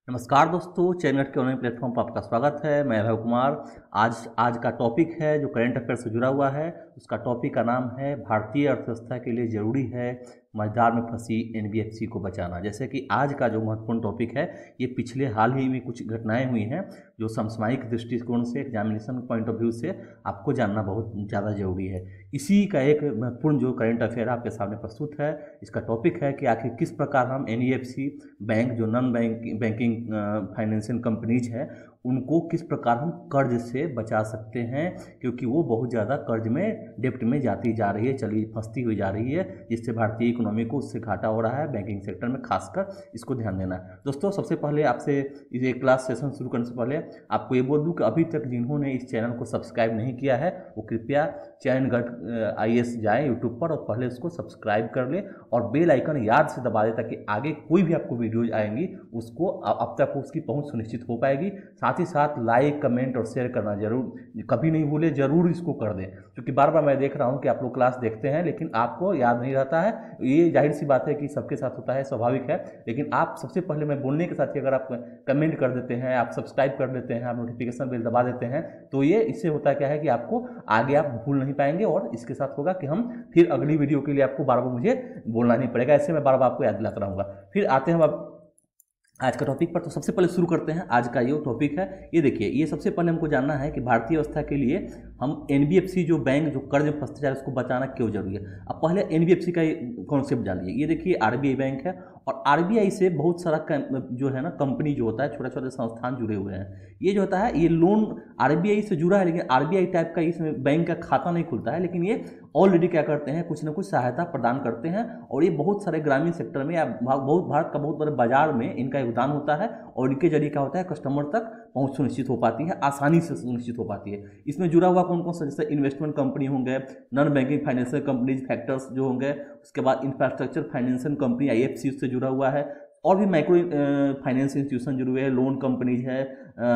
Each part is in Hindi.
नमस्कार दोस्तों, चैनल के ऑनलाइन प्लेटफॉर्म पर आपका स्वागत है। मैं अभय कुमार। आज का टॉपिक है जो करंट अफेयर से जुड़ा हुआ है। उसका टॉपिक का नाम है भारतीय अर्थव्यवस्था के लिए जरूरी है मझधार में फंसी एनबीएफसी को बचाना। जैसे कि आज का जो महत्वपूर्ण टॉपिक है ये पिछले हाल ही में कुछ घटनाएं हुई हैं जो समसामयिक दृष्टिकोण से एग्जामिनेशन पॉइंट ऑफ व्यू से आपको जानना बहुत ज़्यादा जरूरी है। इसी का एक महत्वपूर्ण जो करंट अफेयर आपके सामने प्रस्तुत है। इसका टॉपिक है कि आखिर किस प्रकार हम एनईएफसी बैंक जो नॉन बैंकिंग फाइनेंशियल कंपनीज हैं उनको किस प्रकार हम कर्ज से बचा सकते हैं, क्योंकि वो बहुत ज़्यादा कर्ज में डेप्ट में जाती जा रही है, चली फंसती हुई जा रही है, जिससे भारतीय इकोनॉमी को उससे घाटा हो रहा है। बैंकिंग सेक्टर में खासकर इसको ध्यान देना है। दोस्तों, सबसे पहले आपसे ये क्लास सेशन शुरू करने से पहले आपको ये बोल दूं कि अभी तक जिन्होंने इस चैनल को सब्सक्राइब नहीं किया है वो कृपया चैन गढ़ आईएएस जाए यूट्यूब पर और पहले उसको सब्सक्राइब कर ले और बेल आइकन याद से दबा दे ताकि आगे कोई भी आपको वीडियोज आएंगी उसको अब तक उसकी पहुंच सुनिश्चित हो पाएगी। साथ ही साथ लाइक कमेंट और शेयर करना जरूर कभी नहीं भूले, जरूर इसको कर दें, क्योंकि बार बार मैं देख रहा हूं कि आप लोग क्लास देखते हैं लेकिन आपको याद नहीं रहता है। ये जाहिर सी बात है कि सबके साथ होता है, स्वाभाविक है। लेकिन आप सबसे पहले मैं बोलने के साथ ही अगर आप कमेंट कर देते हैं, आप सब्सक्राइब कर देते हैं, आप नोटिफिकेशन बेल दबा देते हैं तो ये इससे होता क्या है कि आपको आगे आप भूल नहीं पाएंगे और इसके साथ होगा कि हम फिर अगली वीडियो के लिए आपको बार बार मुझे बोलना नहीं पड़ेगा। ऐसे मैं बार बार आपको याद दिलाता रहूँगा। फिर आते हैं हम आज का टॉपिक पर। तो सबसे पहले शुरू करते हैं। आज का ये टॉपिक है, ये देखिए, ये सबसे पहले हमको जानना है कि भारतीय अवस्था के लिए हम एनबीएफसी जो बैंक जो कर्ज में फंसते जा रहे हैं उसको बचाना क्यों जरूरी है। अब पहले एनबीएफसी का कॉन्सेप्ट जानिए। ये देखिए आरबीआई बैंक है और आरबीआई से बहुत सारा जो है ना कंपनी जो होता है, छोटे छोटे संस्थान जुड़े हुए हैं। ये जो होता है ये लोन आरबीआई से जुड़ा है, लेकिन आरबीआई टाइप का इसमें बैंक का खाता नहीं खुलता है, लेकिन ये ऑलरेडी क्या करते हैं, कुछ ना कुछ सहायता प्रदान करते हैं और ये बहुत सारे ग्रामीण सेक्टर में या बहुत भारत का बहुत बड़े बाजार में इनका योगदान होता है और इनके जरिए क्या होता है कस्टमर तक पहुंच सुनिश्चित हो पाती है, आसानी से सुनिश्चित हो पाती है। इसमें जुड़ा हुआ कौन कौन सा, जैसे इन्वेस्टमेंट कंपनी होंगे, non banking financial companies factors जो होंगे, उसके बाद इंफ्रास्ट्रक्चर फाइनेंशियल कंपनी आईएफसी से जुड़ा हुआ है और भी माइक्रो फाइनेंस इंस्टीट्यूशन जुड़े हुए हैं, लोन कंपनीज है,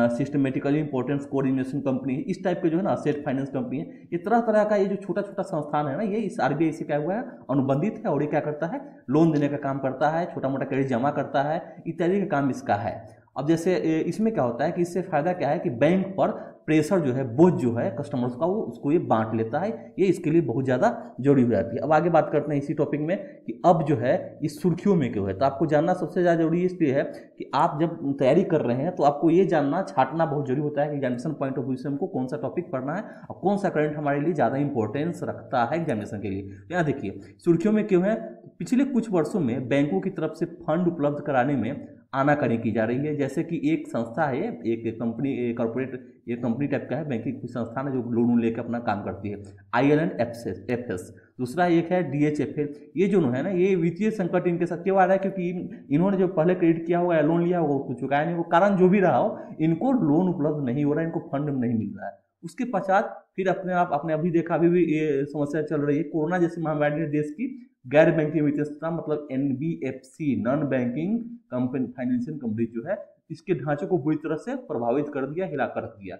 सिस्टमेटिकली इंपॉर्टेंट कोऑर्डिनेशन कंपनी, इस टाइप के जो है ना असेट फाइनेंस कंपनी है। ये तरह तरह का ये जो छोटा छोटा संस्थान है ना, ये इस आरबीआई से क्या हुआ है अनुबंधित है और ये क्या करता है लोन देने का काम करता है, छोटा मोटा क्रेडिट जमा करता है, इत्यादि का काम इसका है। अब जैसे इसमें क्या होता है कि इससे फायदा क्या है कि बैंक पर प्रेशर जो है, बोझ जो है कस्टमर्स का, वो उसको ये बांट लेता है। ये इसके लिए बहुत ज़्यादा जरूरी हो जाती है। अब आगे बात करते हैं इसी टॉपिक में कि अब जो है इस सुर्खियों में क्यों है। तो आपको जानना सबसे ज़्यादा जरूरी इसलिए है कि आप जब तैयारी कर रहे हैं तो आपको ये जानना छाटना बहुत जरूरी होता है कि एग्जामिनेशन पॉइंट ऑफ व्यू से हमको कौन सा टॉपिक पढ़ना है और कौन सा करंट हमारे लिए ज़्यादा इंपॉर्टेंस रखता है एग्जामिनेशन के लिए। तो यहाँ देखिए सुर्खियों में क्यों है। पिछले कुछ वर्षों में बैंकों की तरफ से फंड उपलब्ध कराने में आनाकानी की जा रही है। जैसे कि एक संस्था है, एक कंपनी, कॉर्पोरेट, ये कंपनी टाइप का है, बैंकिंग संस्थान है जो लोन लेकर अपना काम करती है, IL&FS। दूसरा एक है DHFL। ये जो है ना, ये वित्तीय संकट इनके साथ क्यों आ रहा है, क्योंकि इन्होंने जो पहले क्रेडिट किया होगा या लोन लिया होगा उसको चुकाया नहीं, वो कारण जो भी रहा हो, इनको लोन उपलब्ध नहीं हो रहा है, इनको फंड नहीं मिल रहा है। उसके पश्चात फिर अपने अभी देखा, अभी भी ये समस्या चल रही है। कोरोना जैसी महामारी ने देश की गैर बैंकिंग वित्तीय संस्था मतलब NBFC non banking company financial company जो है, इसके ढांचे को बुरी तरह से प्रभावित कर दिया, हिलाकर रख दिया।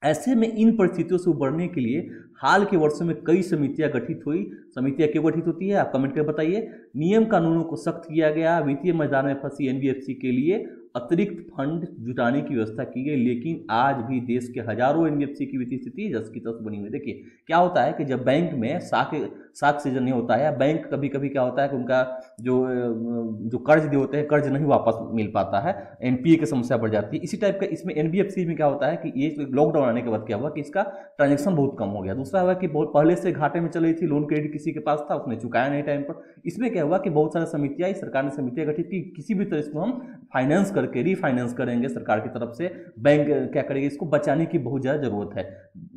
ऐसे में इन परिस्थितियों से उबरने के लिए हाल के वर्षों में कई समितियां गठित हुई। समितियां क्यों गठित होती है आप कमेंट कर बताइए। नियम कानूनों को सख्त किया गया, वित्तीय मैदान में फंसी एनबीएफसी के लिए अतिरिक्त फंड जुटाने की व्यवस्था की गई। लेकिन आज भी देश के हजारों एनबीएफसी की वित्तीय स्थिति जस की तस बनी हुई। देखिए क्या होता है कि जब बैंक में साख सीजन नहीं होता है, बैंक कभी कभी क्या होता है कि उनका जो कर्ज दिए होते हैं कर्ज नहीं वापस मिल पाता है, एनपीए की समस्या बढ़ जाती है। इसी टाइप का इसमें एनबीएफसी में क्या होता है कि ये लॉकडाउन आने के बाद क्या हुआ कि इसका ट्रांजेक्शन बहुत कम हो गया। दूसरा हुआ कि बहुत पहले से घाटे में चल रही थी, लोन क्रेडिट किसी के पास था, उसने चुकाया नहीं टाइम पर। इसमें क्या हुआ कि बहुत सारी समितियां, सरकार ने समितियां गठित की, किसी भी तरह इसको हम फाइनेंस करके रीफाइनेंस करेंगे सरकार की तरफ से, बैंक क्या करेगी, इसको बचाने की बहुत ज़्यादा जरूरत है।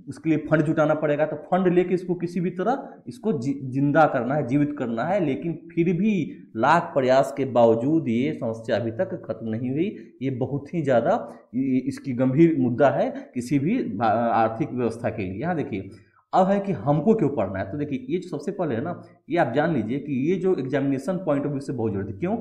उसके लिए फंड जुटाना पड़ेगा, तो फंड लेके इसको किसी भी तरह इसको जिंदा करना है, जीवित करना है। लेकिन फिर भी लाख प्रयास के बावजूद ये समस्या अभी तक खत्म नहीं हुई। ये बहुत ही ज़्यादा इसकी गंभीर मुद्दा है किसी भी आर्थिक व्यवस्था के लिए। यहाँ देखिए अब है कि हमको क्यों पढ़ना है। तो देखिए ये जो सबसे पहले है ना, ये आप जान लीजिए कि ये जो एग्जामिनेशन पॉइंट ऑफ व्यू से बहुत जरूरी है। क्यों?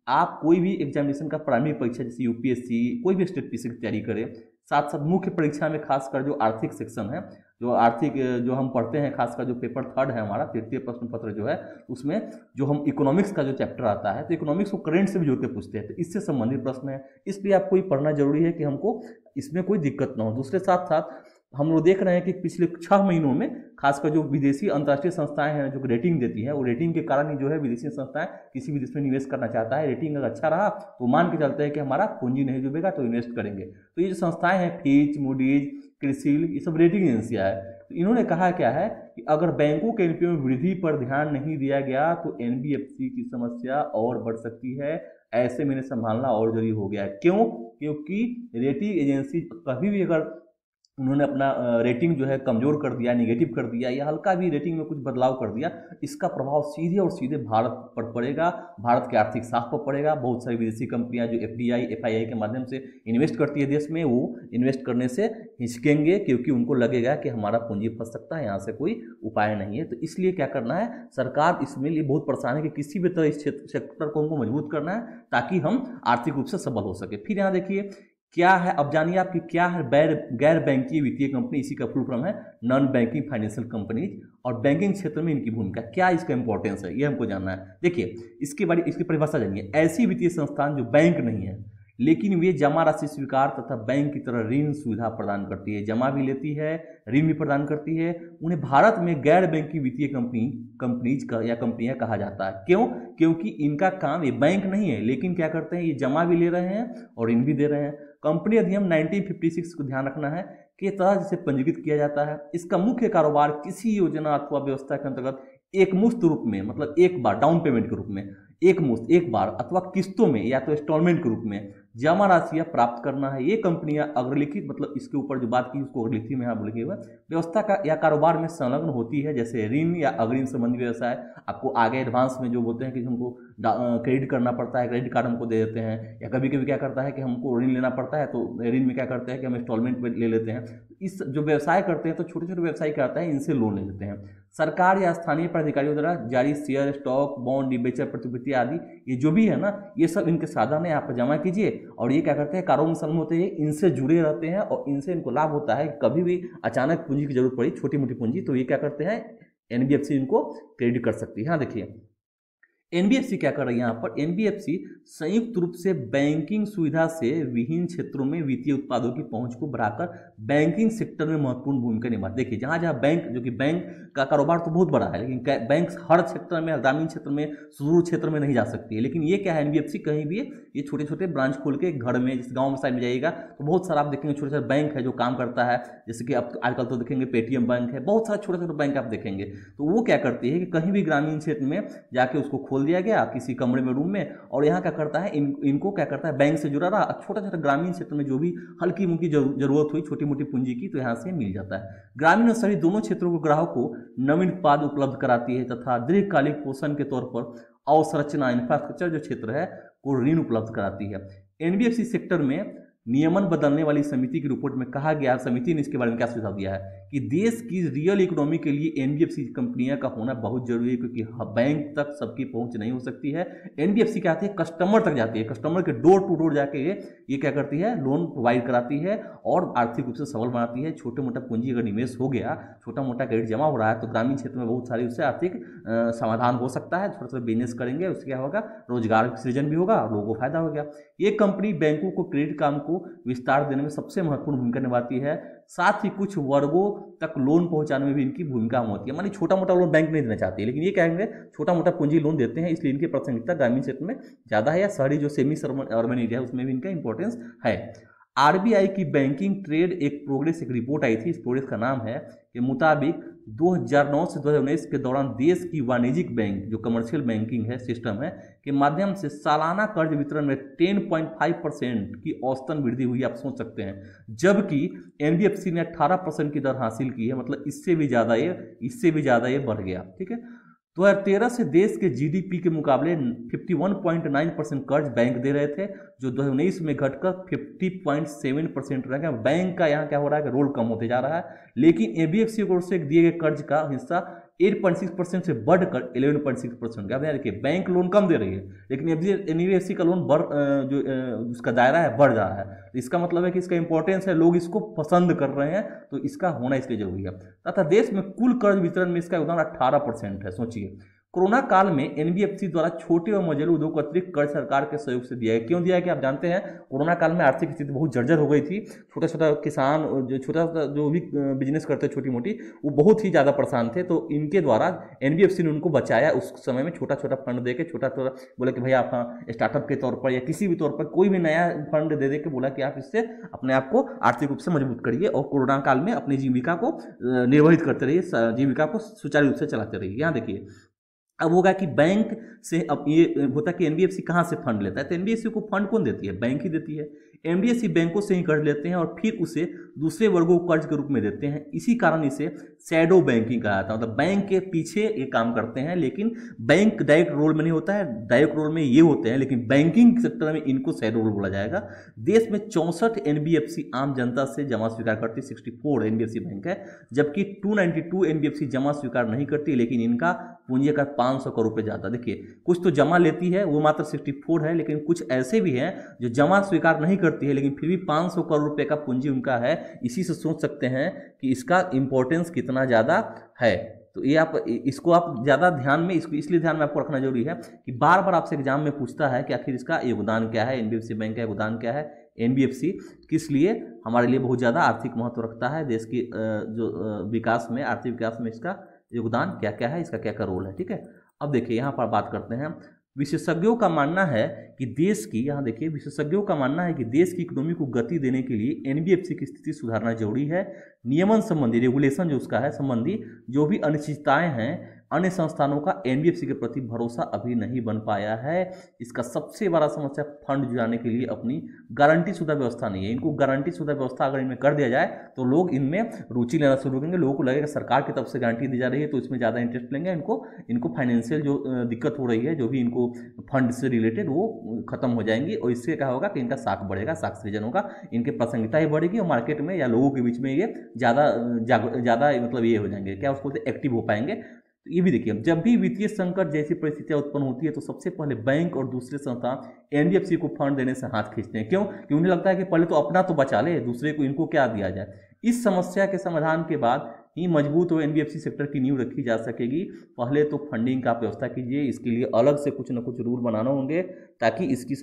आप कोई भी एग्जामिनेशन का प्राइमरी परीक्षा जैसे यूपीएससी, कोई भी स्टेट पीसी की तैयारी करें, साथ साथ मुख्य परीक्षा में खासकर जो आर्थिक सेक्शन है, जो आर्थिक जो हम पढ़ते हैं, खासकर जो पेपर 3 है हमारा, तृतीय प्रश्न पत्र जो है, उसमें जो हम इकोनॉमिक्स का जो चैप्टर आता है, तो इकोनॉमिक्स को करंट से भी जोड़ के पूछते हैं, तो इससे संबंधित प्रश्न है, इसलिए आपको ये पढ़ना जरूरी है कि हमको इसमें कोई दिक्कत ना हो। दूसरे साथ साथ हम लोग देख रहे हैं कि पिछले 6 महीनों में खासकर जो विदेशी अंतर्राष्ट्रीय संस्थाएं हैं जो रेटिंग देती हैं, वो रेटिंग के कारण ही जो है विदेशी संस्थाएं किसी भी देश में निवेश करना चाहता है। रेटिंग अगर अच्छा रहा तो मान के चलते हैं कि हमारा पूंजी नहीं डूबेगा तो इन्वेस्ट करेंगे। तो ये जो संस्थाएं हैं, फिच, मूडीज, क्रिसिल, ये सब रेटिंग एजेंसियां है। तो इन्होंने कहा क्या है कि अगर बैंकों के एनपीए में वृद्धि पर ध्यान नहीं दिया गया तो एनबीएफसी की समस्या और बढ़ सकती है। ऐसे में संभालना और जरूरी हो गया है। क्यों? क्योंकि रेटिंग एजेंसी कभी भी अगर उन्होंने अपना रेटिंग जो है कमज़ोर कर दिया, निगेटिव कर दिया, या हल्का भी रेटिंग में कुछ बदलाव कर दिया, इसका प्रभाव सीधे और सीधे भारत पर पड़ेगा, भारत के आर्थिक साख पर पड़ेगा। बहुत सारी विदेशी कंपनियां जो एफडीआई, एफआईआई के माध्यम से इन्वेस्ट करती है देश में, वो इन्वेस्ट करने से हिचकेंगे क्योंकि उनको लगेगा कि हमारा पूंजी फंस सकता है, यहाँ से कोई उपाय नहीं है। तो इसलिए क्या करना है, सरकार इसमें लिए बहुत परेशान है कि किसी भी तरह इस सेक्टर को हमको मजबूत करना है ताकि हम आर्थिक रूप से सबल हो सके। फिर यहाँ देखिए क्या है, अब जानिए आपकी क्या है गैर बैंकिंग वित्तीय कंपनी, इसी का फुल फॉर्म है नॉन बैंकिंग फाइनेंशियल कंपनीज, और बैंकिंग क्षेत्र में इनकी भूमिका क्या, इसका इंपॉर्टेंस है, ये हमको जानना है। देखिए इसकी परिभाषा जानिए। ऐसी वित्तीय संस्थान जो बैंक नहीं है लेकिन वे जमा राशि स्वीकार तथा बैंक की तरह ऋण सुविधा प्रदान करती है, जमा भी लेती है, ऋण भी प्रदान करती है, उन्हें भारत में गैर बैंकिंग वित्तीय कंपनीज का या कंपनियां कहा जाता है। क्यों? क्योंकि इनका काम, ये बैंक नहीं है लेकिन क्या करते हैं, ये जमा भी ले रहे हैं और ऋण भी दे रहे हैं। कंपनी अधिनियम 1956 को ध्यान रखना है कि तरह जिसे पंजीकृत किया जाता है। इसका मुख्य कारोबार किसी योजना अथवा व्यवस्था के अंतर्गत एक मुश्त रूप में, मतलब एक बार डाउन पेमेंट के रूप में, एक बार अथवा किस्तों में या तो इंस्टॉलमेंट के रूप में जमा राशियां प्राप्त करना है। ये कंपनियां अग्रलिखित, मतलब इसके ऊपर जो बात की उसको अग्रलिखित में यहाँ बोलेंगे, व्यवस्था का या कारोबार में संलग्न होती है, जैसे ऋण या अग्रिम संबंधी व्यवसाय। आपको आगे एडवांस में जो बोलते हैं कि हमको क्रेडिट करना पड़ता है, क्रेडिट कार्ड हमको दे देते हैं, या कभी कभी क्या करता है कि हमको ऋण लेना पड़ता है तो ऋण में क्या करते हैं कि हम इंस्टॉलमेंट में ले लेते हैं। इस जो व्यवसाय करते हैं तो छोटे छोटे व्यवसायी क्या होता है, इनसे लोन ले लेते हैं। सरकार या स्थानीय प्राधिकारियों द्वारा जारी शेयर, स्टॉक, बॉन्ड, डिबेंचर, प्रतिभूति आदि ये जो भी है ना, ये सब इनके साधन है, आप जमा कीजिए। और ये क्या करते हैं, कारोबार में शामिल होते हैं, इनसे जुड़े रहते हैं और इनसे इनको लाभ होता है। कभी भी अचानक पूंजी की जरूरत पड़ी, छोटी मोटी पूंजी, तो ये क्या करते हैं, एनबीएफसी इनको क्रेडिट कर सकती है। हाँ देखिए एनबीएफसी क्या कर रही है यहाँ पर, एनबीएफसी संयुक्त रूप से बैंकिंग सुविधा से विभिन्न क्षेत्रों में वित्तीय उत्पादों की पहुंच को बढ़ाकर बैंकिंग सेक्टर में महत्वपूर्ण भूमिका निभाती है। देखिए जहाँ जहाँ बैंक, जो कि बैंक का कारोबार तो बहुत बड़ा है लेकिन बैंक हर क्षेत्र में, ग्रामीण क्षेत्र में, सुदूर क्षेत्र में नहीं जा सकती है, लेकिन ये क्या है, एनबीएफसी कहीं भी ये छोटे छोटे ब्रांच खोल के घर में, जिस गाँव में साइड में जाइएगा तो बहुत सारा आप देखेंगे छोटे छोटे बैंक है जो काम करता है। जैसे कि आप आजकल तो देखेंगे पेटीएम बैंक है, बहुत सारे छोटे छोटे बैंक आप देखेंगे। तो वो क्या करती है कि कहीं भी ग्रामीण क्षेत्र में जाके उसको खोल दिया गया किसी कमरे में, रूम में, और यहाँ क्या करता है, इनको क्या करता है, बैंक से जुड़ा रहा, छोटा छोटा ग्रामीण क्षेत्र में जो भी हल्की मुल्की जरूरत हुई छोटी मोटी पूंजी की, तो यहाँ से मिल जाता है। ग्रामीण और शहरी दोनों क्षेत्रों को ग्राहक को नवीन उत्पाद उपलब्ध कराती है तथा दीर्घकालिक पोषण के तौर पर अवसंरचना, इंफ्रास्ट्रक्चर जो क्षेत्र है को ऋण उपलब्ध कराती है। एनबीएफसी सेक्टर में नियमन बदलने वाली समिति की रिपोर्ट में कहा गया, समिति ने इसके बारे में क्या सुझाव दिया है कि देश की रियल इकोनॉमी के लिए एनबीएफसी कंपनियां का होना बहुत जरूरी है, क्योंकि बैंक तक सबकी पहुंच नहीं हो सकती है। एनबीएफसी क्या आती है, कस्टमर तक जाती है, कस्टमर के डोर टू डोर जाके ये क्या करती है, लोन प्रोवाइड कराती है और आर्थिक रूप से सबल बनाती है। छोटे मोटा पूंजी अगर निवेश हो गया, छोटा मोटा क्रेडिट जमा हो रहा है, तो ग्रामीण क्षेत्र में बहुत सारी उससे आर्थिक समाधान हो सकता है। छोटे छोटे बिजनेस करेंगे, उससे क्या होगा, रोजगार सृजन भी होगा और लोगों को फायदा हो गया। ये कंपनी बैंकों को क्रेडिट काम को विस्तार देने में सबसे महत्वपूर्ण भूमिका निभाती है। साथ ही कुछ वर्गों तक लोन पहुंचाने में भी इनकी भूमिका होती है। मानी छोटा मोटा लोन बैंक नहीं देना चाहती है, लेकिन ये कहेंगे छोटा मोटा पूंजी लोन देते हैं, इसलिए इनकी प्राथमिकता ग्रामीण क्षेत्र में ज़्यादा है, या शहरी जो सेमी अर्बन एरिया है उसमें भी इनका इंपॉर्टेंस है। आरबीआई की बैंकिंग ट्रेड एक प्रोग्रेस, एक रिपोर्ट आई थी, इस प्रोग्रेस का नाम है, के मुताबिक 2009 से 2019 के दौरान देश की वाणिज्यिक बैंक, जो कमर्शियल बैंकिंग है सिस्टम है, के माध्यम से सालाना कर्ज वितरण में 10.5% की औसतन वृद्धि हुई, आप सोच सकते हैं। जबकि एनबीएफसी ने 18% की दर हासिल की है, मतलब इससे भी ज़्यादा ये बढ़ गया। ठीक है, 2013 से देश के जीडीपी के मुकाबले 51.9% कर्ज बैंक दे रहे थे, जो 2019 में घटकर 50.7% रह गया। बैंक का यहाँ क्या हो रहा है कि रोल कम होते जा रहा है, लेकिन एनबीएफसी की ओर से दिए गए कर्ज का हिस्सा 8.6% से बढ़कर 11.6% गया। अब यहाँ देखिए बैंक लोन कम दे रही है, लेकिन एनबीएफसी का लोन उसका दायरा है बढ़ रहा है। तो इसका मतलब है कि इसका इंपॉर्टेंस है, लोग इसको पसंद कर रहे हैं, तो इसका होना इसलिए जरूरी है। तथा देश में कुल कर्ज वितरण में इसका योगदान 18% है। सोचिए, कोरोना काल में एनबीएफसी द्वारा छोटे और मझोले उद्योग को अतिरिक्त कर्ज सरकार के सहयोग से दिया है। क्यों दिया है कि आप जानते हैं, कोरोना काल में आर्थिक स्थिति बहुत जर्जर हो गई थी। छोटा छोटा किसान, जो भी बिजनेस करते छोटी मोटी, वो बहुत ही ज़्यादा परेशान थे। तो इनके द्वारा एनबीएफसी ने उनको बचाया। उस समय में छोटा छोटा फंड दे के, छोटा छोटा बोला कि भाई आप स्टार्टअप के तौर पर या किसी भी तौर पर कोई भी नया फंड दे के बोला कि आप इससे अपने आप को आर्थिक रूप से मजबूत करिए और कोरोना काल में अपनी जीविका को निर्वहित करते रहिए, जीविका को सुचारू रूप से चलाते रहिए। यहाँ देखिए, अब होगा कि बैंक से, अब ये होता है कि एनबीएफसी कहाँ से फंड लेता है, तो एनबीएफसी को फंड कौन देती है? बैंक ही देती है। एनबीएफसी बैंकों से ही कर्ज लेते हैं और फिर उसे दूसरे वर्गों को कर्ज के रूप में देते हैं। इसी कारण इसे शैडो बैंकिंग कहा जाता है। मतलब बैंक के पीछे ये काम करते हैं, लेकिन बैंक डायरेक्ट रोल में नहीं होता है, डायरेक्ट रोल में ये होते हैं, लेकिन बैंकिंग सेक्टर में इनको शैडो रोल बोला जाएगा। देश में 64 एनबीएफसी आम जनता से जमा स्वीकार करती, 64 एनबीएफसी बैंक है, जबकि 292 एनबीएफसी जमा स्वीकार नहीं करती, लेकिन इनका पूंजी आकार 500 करोड़ रुपये जाता। देखिए, कुछ तो जमा लेती है, वो मात्र 64 है, लेकिन कुछ ऐसे भी हैं जो जमा स्वीकार नहीं करती है, लेकिन फिर भी 500 करोड़ रुपए का पूंजी उनका है। इसी से सोच सकते हैं कि इसका इंपॉर्टेंस कितना ज़्यादा है। तो ये आप इसको आप ज़्यादा ध्यान में, इसको इसलिए ध्यान में आपको रखना जरूरी है कि बार बार आपसे एग्जाम में पूछता है कि आखिर इसका योगदान क्या है, एनबीएफसी बैंक का योगदान क्या है, एनबीएफसी किस लिए हमारे लिए बहुत ज़्यादा आर्थिक महत्व रखता है, देश की जो विकास में, आर्थिक विकास में इसका योगदान क्या क्या है, इसका क्या क्या रोल है। ठीक है, अब देखिए यहाँ पर बात करते हैं। विशेषज्ञों का मानना है कि देश की, यहाँ देखिए, विशेषज्ञों का मानना है कि देश की इकोनॉमी को गति देने के लिए एनबीएफसी की स्थिति सुधारना जरूरी है। नियमन संबंधी, रेगुलेशन जो उसका है संबंधी जो भी अनिश्चितताएं हैं, अन्य संस्थानों का एनबीएफसी के प्रति भरोसा अभी नहीं बन पाया है। इसका सबसे बड़ा समस्या फंड जुटाने के लिए अपनी गारंटी शुदा व्यवस्था नहीं है। इनको गारंटी शुदा व्यवस्था अगर इनमें कर दिया जाए तो लोग इनमें रुचि लेना शुरू करेंगे। लोगों को लगेगा सरकार की तरफ से गारंटी दी जा रही है तो इसमें ज़्यादा इंटरेस्ट लेंगे। इनको फाइनेंशियल जो दिक्कत हो रही है, जो भी इनको फंड से रिलेटेड, वो खत्म हो जाएंगी और इससे क्या होगा कि इनका साख बढ़ेगा, साख सृजन होगा, इनकी प्रासंगिकता ही बढ़ेगी और मार्केट में या लोगों के बीच में ये ज़्यादा मतलब ये हो जाएंगे, क्या उसको एक्टिव हो पाएंगे। तो ये भी देखिए, जब भी वित्तीय संकट जैसी परिस्थितियां उत्पन्न होती है तो सबसे पहले बैंक और दूसरे संस्थान एनबीएफसी को फंड देने से हाथ खींचते हैं। क्यों? कि उन्हें लगता है कि पहले तो अपना तो बचा ले, दूसरे को इनको क्या दिया जाए। इस समस्या के समाधान के बाद ही मजबूत और एनबीएफसी सेक्टर की नींव रखी जा सकेगी। पहले तो फंडिंग का व्यवस्था कीजिए, इसके लिए अलग से कुछ न कुछ रूल बनाना होंगे ताकि इसकी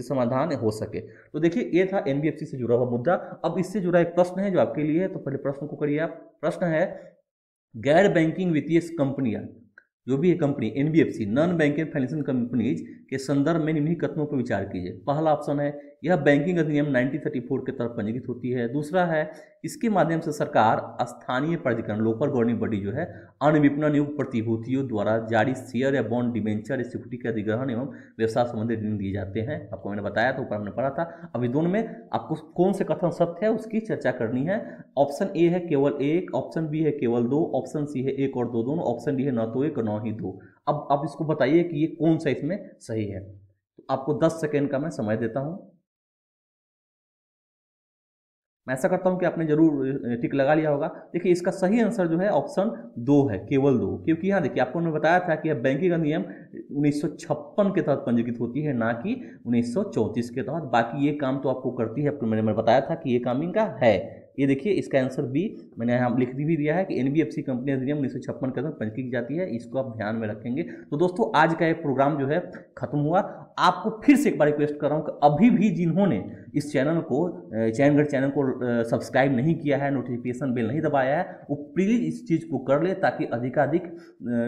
समाधान हो सके। तो देखिए, ये था एनबीएफसी से जुड़ा हुआ मुद्दा। अब इससे जुड़ा एक प्रश्न है जो आपके लिए है, तो पहले प्रश्न को करिए आप। प्रश्न है, गैर बैंकिंग वित्तीय कंपनियां, जो भी है company NBFC, non banking financial companies के संदर्भ में निम्नलिखित कथनों पर विचार कीजिए। पहला ऑप्शन है, यह बैंकिंग अधिनियम 1934 के तहत पंजीकृत होती है। दूसरा है, इसके माध्यम से सरकार स्थानीय प्राधिकरण, लोकल गवर्निंग बॉडी जो है, अन्य विपणन युक्त प्रतिभूतियों द्वारा जारी शेयर या बॉन्ड, डिबेंचर, सिक्योरिटी के अधिग्रहण एवं व्यवसाय संबंधी ऋण दिए जाते हैं। आपको मैंने बताया था, ऊपर हमने पढ़ा था। अभी दोनों में आपको कौन से कथन सत्य है उसकी चर्चा करनी है। ऑप्शन ए है केवल एक, ऑप्शन बी है केवल दो, ऑप्शन सी है एक और दो दोनों, ऑप्शन डी है न तो एक और न ही दो। अब आप इसको बताइए कि ये कौन सा इसमें सही है। तो आपको 10 सेकेंड का मैं समय देता हूं। मैं ऐसा करता हूं कि आपने जरूर टिक लगा लिया होगा। देखिए, इसका सही आंसर जो है ऑप्शन 2 है, केवल 2, क्योंकि यहाँ देखिए आपको मैंने बताया था कि यह बैंकिंग अधिनियम 1956 के तहत पंजीकृत होती है, ना कि 1934 के तहत। बाकी ये काम तो आपको करती है, आपको मैंने बताया था कि ये काम इनका है। ये देखिए, इसका आंसर बी मैंने यहाँ लिख भी दिया है कि एनबीएफसी कंपनी अधिनियम 1956 के तहत पंजीकृत की जाती है। इसको आप ध्यान में रखेंगे। तो दोस्तों, आज का ये प्रोग्राम जो है खत्म हुआ। आपको फिर से एक बार रिक्वेस्ट कर रहा हूँ कि अभी भी जिन्होंने इस चैनल को सब्सक्राइब नहीं किया है, नोटिफिकेशन बेल नहीं दबाया है, वो प्लीज़ इस चीज़ को कर ले ताकि अधिकाधिक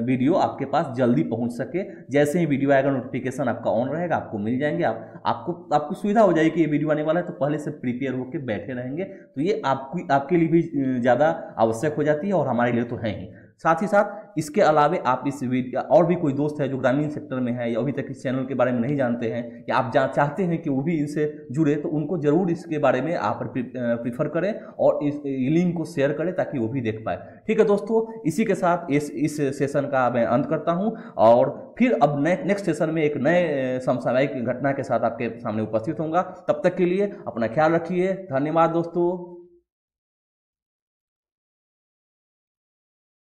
वीडियो आपके पास जल्दी पहुंच सके। जैसे ही वीडियो आएगा नोटिफिकेशन आपका ऑन रहेगा, आपको मिल जाएंगे। आपको सुविधा हो जाएगी कि ये वीडियो आने वाला है, तो पहले से प्रिपेयर होकर बैठे रहेंगे। तो ये आपके लिए भी ज़्यादा आवश्यक हो जाती है और हमारे लिए तो है ही। साथ ही साथ इसके अलावे आप इस वीडियो, और भी कोई दोस्त है जो ग्रामीण सेक्टर में है या अभी तक इस चैनल के बारे में नहीं जानते हैं या आप चाहते हैं कि वो भी इनसे जुड़े, तो उनको जरूर इसके बारे में आप प्रीफर करें और इस लिंक को शेयर करें ताकि वो भी देख पाए। ठीक है दोस्तों, इसी के साथ इस सेशन का मैं अंत करता हूं और फिर अब नेक्स्ट सेशन में एक नए समसामयिक घटना के साथ आपके सामने उपस्थित होऊंगा। तब तक के लिए अपना ख्याल रखिए। धन्यवाद दोस्तों।